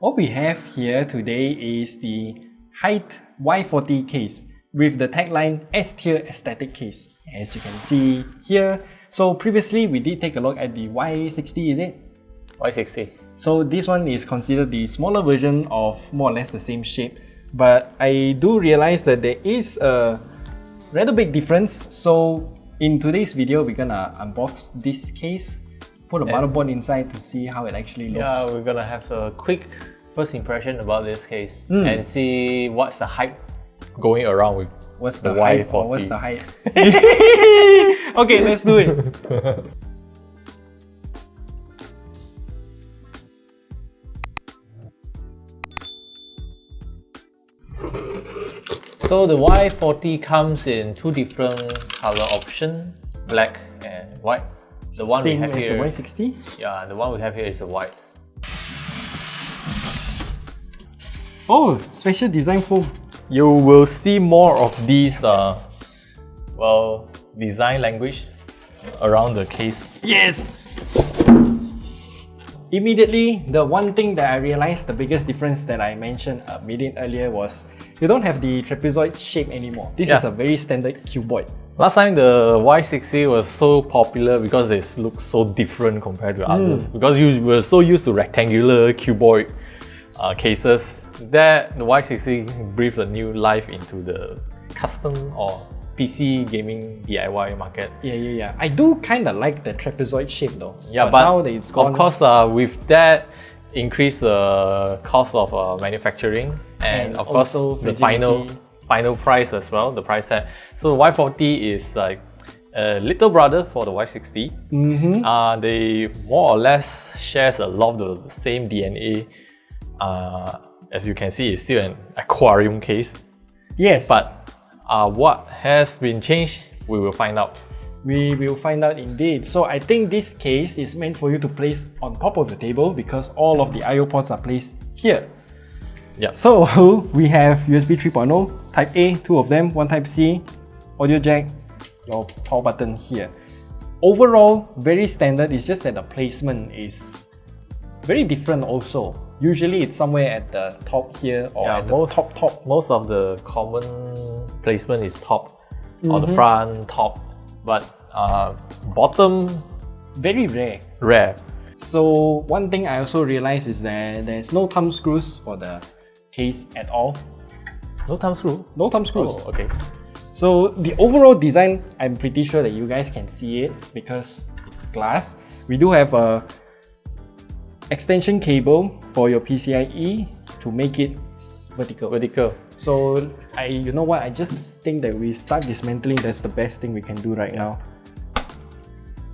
What we have here today is the Hyte Y40 case with the tagline S-tier aesthetic case, as you can see here. So previously we did take a look at the Y60, is it? Y60. So this one is considered the smaller version of more or less the same shape, but I do realize that there is a rather big difference. So in today's video, we're gonna unbox this case, put a motherboard inside to see how it actually looks. Yeah, we're gonna have a quick first impression about this case and see what's the hype going around with What's the Y40. hype or what's the hype? Okay, let's do it. So the Y40 comes in two different color options, black and white. The one Same we have as here, the Y60? yeah, the one we have here is the white. Oh, special design foam. You will see more of these, design language around the case. Yes! Immediately, the one thing that I realized, the biggest difference that I mentioned a minute earlier was you don't have the trapezoid shape anymore. This is a very standard cuboid. Last time the Y60 was so popular because it looks so different compared to others. Because you were so used to rectangular cuboid cases, that the Y60 breathed a new life into the custom or PC gaming DIY market. Yeah. I do kind of like the trapezoid shape though. Yeah, but now that it's gone, of course, with that, increase the cost of manufacturing and of course the final price as well, the price tag. So the Y40 is like a little brother for the Y60. They more or less shares a lot of the same DNA. As you can see, it's still an aquarium case. Yes. But what has been changed, we will find out. We will find out indeed. So I think this case is meant for you to place on top of the table because all of the I/O ports are placed here. Yeah. So we have USB 3.0, Type A, two of them, one Type C, audio jack, your power button here. Overall, very standard. It's just that the placement is very different also. Usually it's somewhere at the top here or at the top. Most of the common placement is top or the front, top, but bottom, very rare. So one thing I also realized is that there's no thumb screws for the case at all. No thumb screw? No thumb screws. Oh, okay. So the overall design, I'm pretty sure that you guys can see it because it's glass. We do have a extension cable for your PCIe to make it vertical. So you know what, I just think that we start dismantling. That's the best thing we can do right now.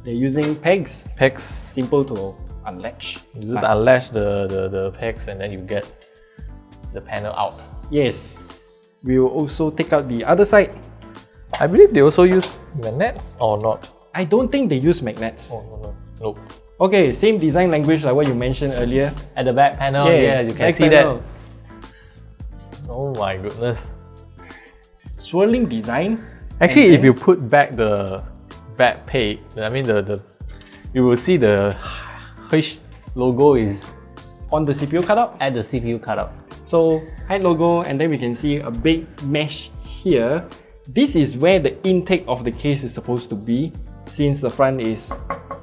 They're using pegs. Simple to unlatch. You just unlatch the pegs and then you get the panel out. Yes. We will also take out the other side. I believe they also use magnets or not? I don't think they use magnets. Oh, no. Okay, same design language like what you mentioned earlier. At the back panel, yeah you can see that. Oh my goodness. Swirling design. Actually, if you put back the back page, you will see the Hyte logo is on the CPU cutout. At the CPU cutout. So Hyte logo, and then we can see a big mesh here. This is where the intake of the case is supposed to be, since the front is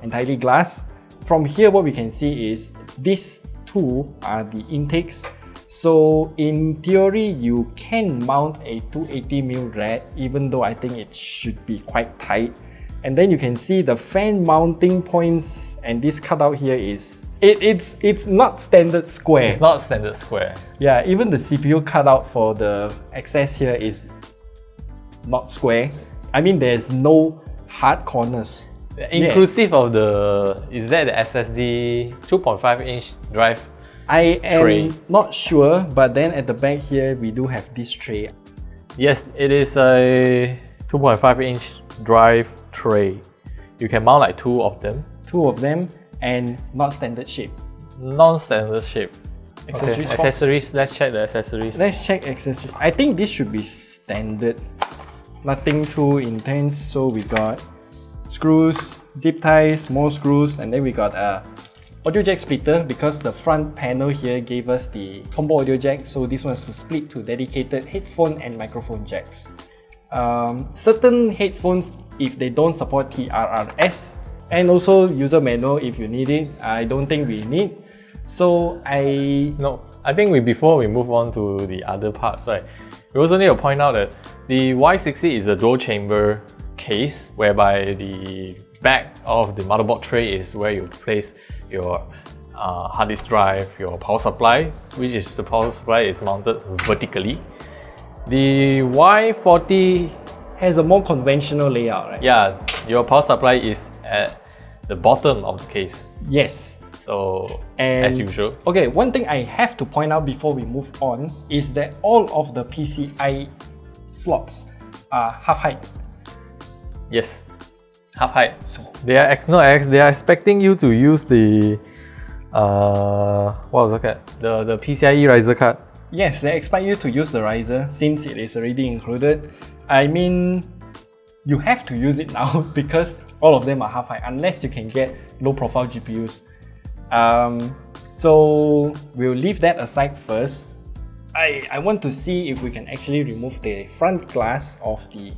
entirely glass. From here, what we can see is these two are the intakes. So in theory, you can mount a 280mm rad, even though I think it should be quite tight. And then you can see the fan mounting points, and this cutout here is it's not standard square. It's not standard square. Yeah, even the CPU cutout for the access here is not square. I mean, there's no hard corners. Inclusive of is that the SSD 2.5-inch drive I am tray? Not sure, but then at the back here, we do have this tray. Yes, it is a 2.5-inch drive tray. You can mount like two of them. Two of them, and not standard shape. Non-standard shape. Accessories. Accessories, let's check the accessories. Let's check accessories. I think this should be standard. Nothing too intense, so we got screws, zip ties, more screws, and then we got a audio jack splitter because the front panel here gave us the combo audio jack, so this one is to split to dedicated headphone and microphone jacks. Certain headphones, if they don't support TRRS, and also user manual if you need it, I don't think we need. So I think before we move on to the other parts, right, we also need to point out that the Y60 is a dual chamber case, whereby the back of the motherboard tray is where you place your hard disk drive, your power supply, which is the power supply is mounted vertically. The Y40 has a more conventional layout, right? Yeah, your power supply is at the bottom of the case. Yes. So, as usual. Okay, one thing I have to point out before we move on is that all of the PCI slots are half height. Yes, half height. So they are they are expecting you to use the what was that? The PCIe riser card. Yes, they expect you to use the riser since it is already included. I mean, you have to use it now because all of them are half height unless you can get low profile GPUs. So we'll leave that aside first. I want to see if we can actually remove the front glass of the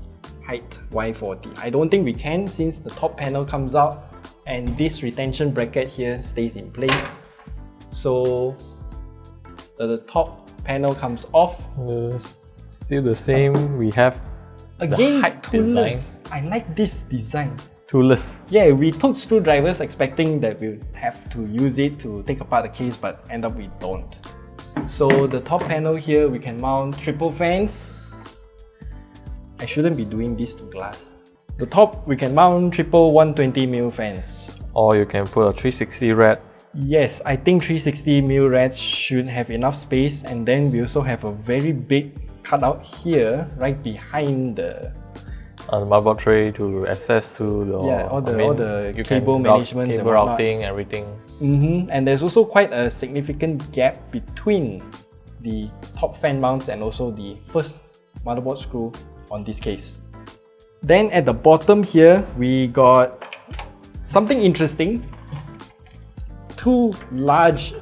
Hyte Y40. I don't think we can since the top panel comes out and this retention bracket here stays in place. So the top panel comes off. Still the same, we have again, the Hyte toolless. design. I like this design. Toolless. Yeah, we took screwdrivers expecting that we'll have to use it to take apart the case, but end up we don't. So the top panel here, we can mount triple fans. I shouldn't be doing this to glass. The top, we can mount triple 120mm fans. Or you can put a 360 rad. Yes, I think 360mm rads should have enough space, and then we also have a very big cutout here, right behind the motherboard tray to access to the all the cable management, cable routing, everything. And there's also quite a significant gap between the top fan mounts and also the first motherboard screw on this case. Then at the bottom here, we got something interesting. Two large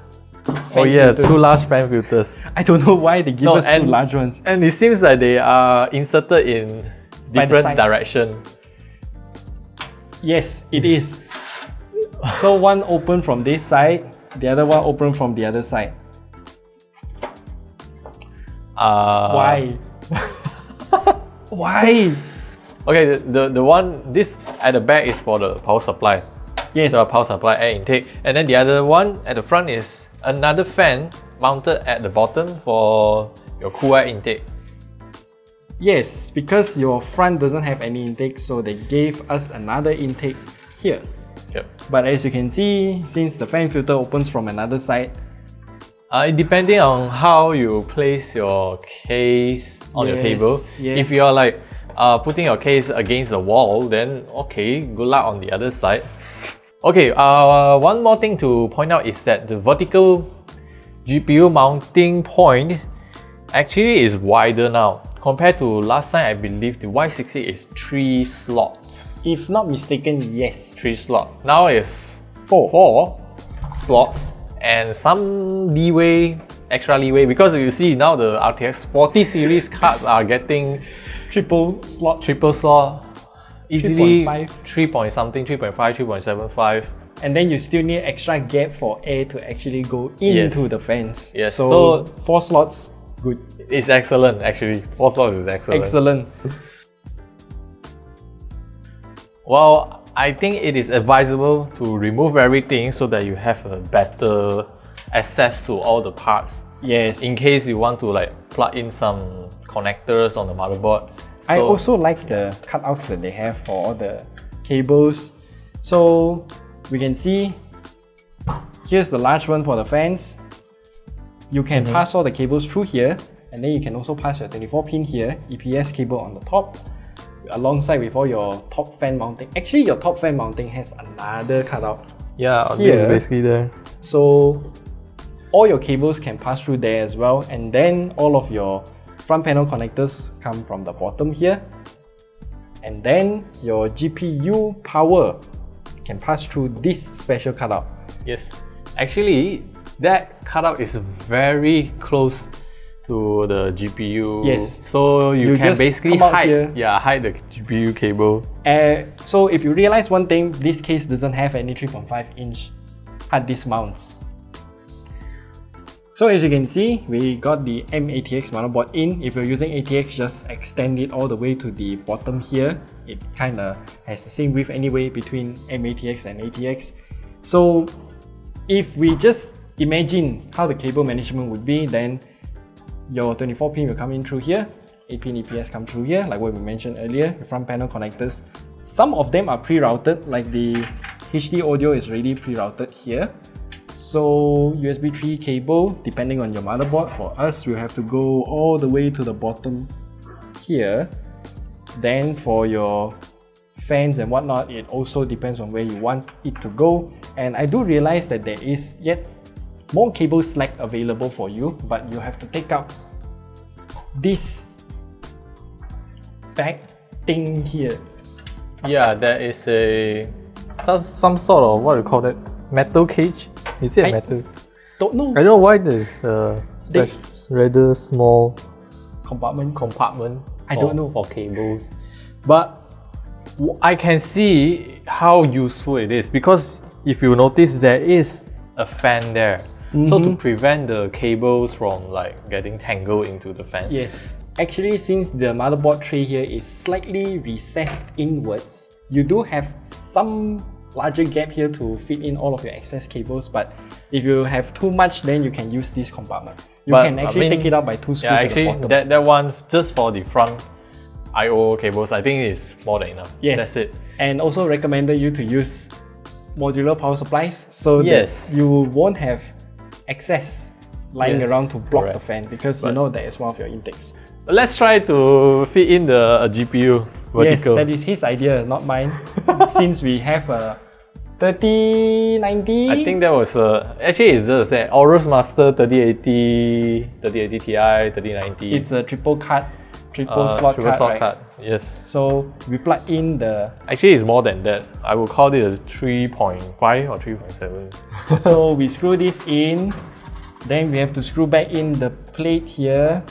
fan filters. Two large fan filters. I don't know why they give us two large ones. And it seems like they are inserted in different direction. Yes, it is. So one open from this side, the other one open from the other side. Why? Why? Okay, the one, this at the back is for the power supply. Yes. The power supply air intake. And then the other one at the front is another fan mounted at the bottom for your cool air intake. Yes, because your front doesn't have any intake, so they gave us another intake here. Yep. But as you can see, since the fan filter opens from another side, depending on how you place your case on your table, if you're like putting your case against the wall, then okay, good luck on the other side. Okay, one more thing to point out is that the vertical GPU mounting point actually is wider now. Compared to last time, I believe the Y60 is 3 slots. If not mistaken, yes. 3 slots. Now it's 4 slots and some leeway, extra leeway, because you see now the RTX 40 series cards are getting triple slot, easily 3.5, 3.3.5, 3.75. And then you still need extra gap for air to actually go into the fans. Yes. So 4 slots, good. It's excellent actually. 4 slots is excellent. Excellent. Well, I think it is advisable to remove everything so that you have a better access to all the parts. Yes. In case you want to like plug in some connectors on the motherboard. I also like the cutouts that they have for all the cables. So we can see here's the large one for the fans. You can pass all the cables through here, and then you can also pass your 24-pin here, EPS cable on the top, alongside with all your top fan mounting. Actually, your top fan mounting has another cutout. Yeah, here. this is basically there. So all your cables can pass through there as well, and then all of your front panel connectors come from the bottom here, and then your GPU power can pass through this special cutout. Yes. Actually, that cutout is very close to the GPU. Yes. So you can just basically come out hide, here. hide the GPU cable. So if you realize one thing, this case doesn't have any 3.5-inch hard disk mounts. So as you can see, we got the M-ATX motherboard in. If you're using ATX, just extend it all the way to the bottom here. It kind of has the same width anyway between M-ATX and ATX. So if we just imagine how the cable management would be, then your 24 pin will come in through here, 8 pin EPS come through here, like what we mentioned earlier, the front panel connectors. Some of them are pre-routed, like the HD audio is already pre-routed here. So USB 3 cable, depending on your motherboard, for us we'll have to go all the way to the bottom here. Then for your fans and whatnot, it also depends on where you want it to go. And I do realize that there is yet more cable slack available for you, but you have to take out this back thing here. Yeah, there is a some sort of, what do you call that, metal cage? Is it metal? Don't know. I don't know why there's a rather small compartment I don't know for cables, but I can see how useful it is, because if you notice, there is a fan there. So to prevent the cables from like getting tangled into the fan. Yes. Actually, since the motherboard tray here is slightly recessed inwards, you do have some larger gap here to fit in all of your excess cables, but if you have too much, then you can use this compartment. You can actually take it out by 2 screws at the bottom. That one, just for the front I/O cables, I think is more than enough. Yes. That's it. And also recommended you to use modular power supplies, so that you won't have excess lying around to block the fan, because you know that is one of your intakes. Let's try to fit in the GPU vertical. Yes, that is his idea, not mine. Since we have a 3090. I think that was actually it's just a Aorus Master 3080, 3080 Ti, 3090. It's a triple slot card, right? Yes. So we plug in the... Actually, it's more than that. I would call it a 3.5 or 3.7. So we screw this in, then we have to screw back in the plate here.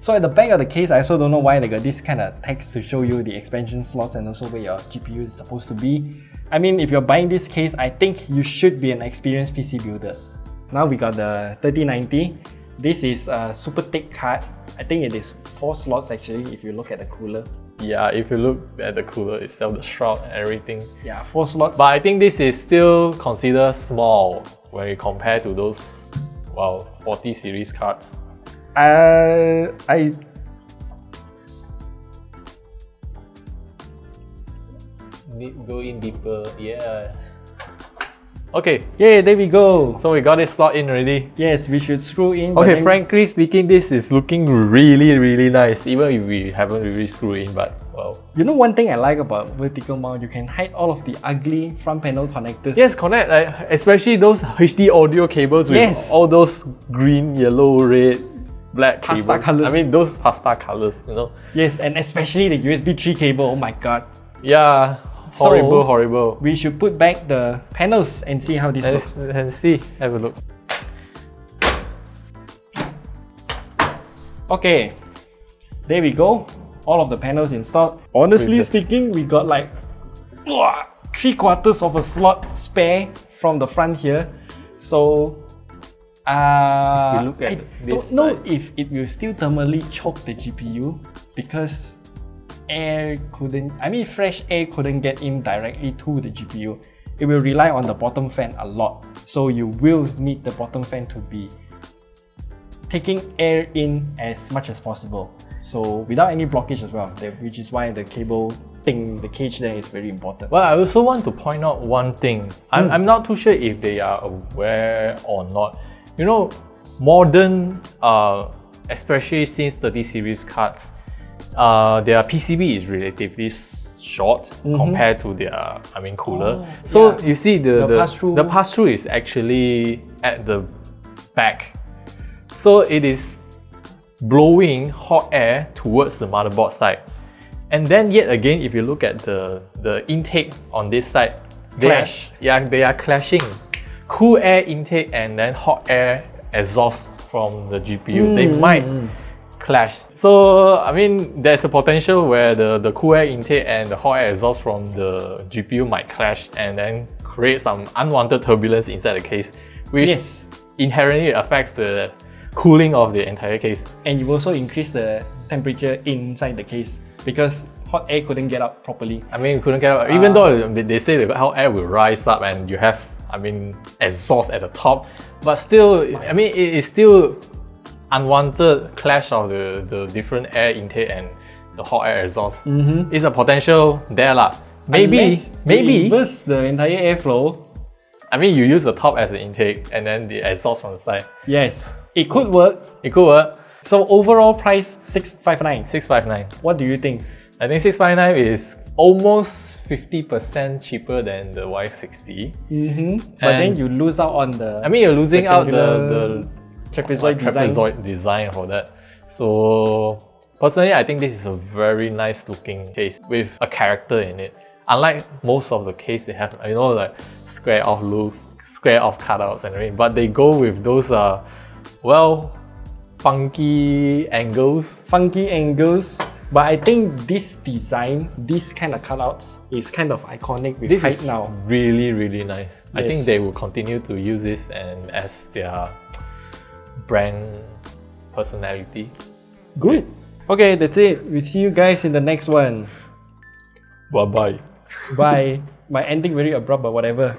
So at the back of the case, I also don't know why they got this kind of text to show you the expansion slots and also where your GPU is supposed to be. I mean, if you're buying this case, I think you should be an experienced PC builder. Now we got the 3090. This is a super thick card. I think it is 4 slots actually, if you look at the cooler. Yeah, if you look at the cooler itself, the shroud and everything. Yeah, 4 slots. But I think this is still considered small when you compare to those, well, 40 series cards. Go in deeper, yes. Okay. Yeah, there we go. So we got this slot in already. Yes, we should screw in. Okay, frankly speaking, this is looking really nice, even if we haven't really screwed in, but well. You know one thing I like about vertical mount, you can hide all of the ugly front panel connectors. Yes, connect, especially those HD audio cables with all those green, yellow, red, black pasta cables. colors. I mean, those pasta colors, you know. Yes, and especially the USB 3 cable, oh my god. Yeah. Horrible. We should put back the panels and see how this looks. And see, have a look. Okay, there we go. All of the panels installed. Honestly speaking, we got like 3/4 of a slot spare from the front here. So if you look at I don't know if it will still thermally choke the GPU, because fresh air couldn't get in directly to the GPU. It will rely on the bottom fan a lot. So you will need the bottom fan to be taking air in as much as possible. So without any blockage as well, which is why the cable thing, the cage there is very important. Well, I also want to point out one thing. I'm not too sure if they are aware or not. You know, modern, especially since 30 series cards, their PCB is relatively short compared to their, cooler. So you see the pass-through is actually at the back. So it is blowing hot air towards the motherboard side. And then yet again, if you look at the intake on this side, they are clashing. cool air intake and then hot air exhaust from the GPU, they might clash. So I mean, there's a potential where the cool air intake and the hot air exhaust from the GPU might clash and then create some unwanted turbulence inside the case, which inherently affects the cooling of the entire case. And you also increase the temperature inside the case because hot air couldn't get out properly. I mean, you couldn't get out, even though they say the hot air will rise up and you have, I mean, exhaust at the top, but still, I mean, it is still unwanted clash of the different air intake and the hot air exhaust. It's a potential there lah. Maybe reverse the entire airflow. I mean, you use the top as the intake and then the exhaust from the side. Yes, it could work. It could work. So overall price 659. 659. What do you think? I think 659 is almost 50% cheaper than the Y60. But then you lose out on the. I mean, you're losing out the trapezoid design for that. So personally, I think this is a very nice looking case with a character in it. Unlike most of the case they have, you know, like square off looks, square off cutouts and everything, but they go with those well, funky angles. But I think this design, this kind of cutouts is kind of iconic with this Hyte now. Really, really nice. Yes. I think they will continue to use this and as their brand personality. Good. Okay, that's it. We see you guys in the next one. Bye bye. Bye. My ending very abrupt, but whatever.